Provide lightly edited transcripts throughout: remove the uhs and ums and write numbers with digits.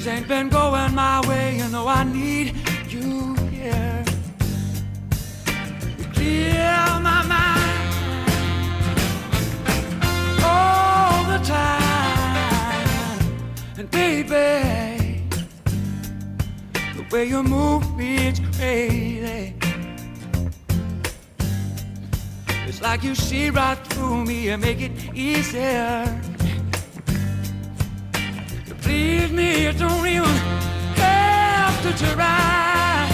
ain't been going my way, you know I need you here. You clear my mind all the time. And baby, the way you move me, it's crazy. It's like you see right through me and make it easier. To please me, you don't even have to try.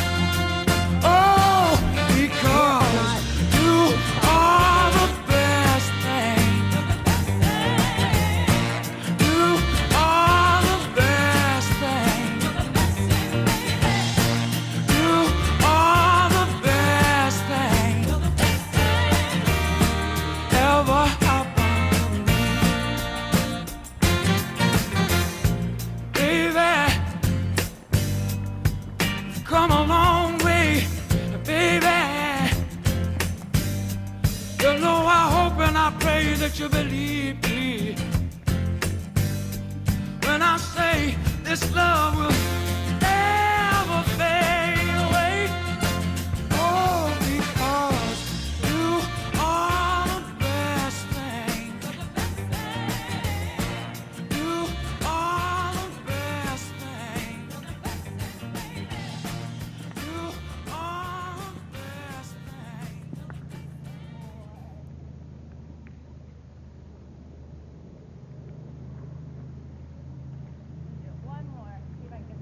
Oh, because you are the best thing. You are the best thing. You are the best thing ever happened to me. Baby, come a long way, baby. You know I hope and I pray that you believe me when I say this love will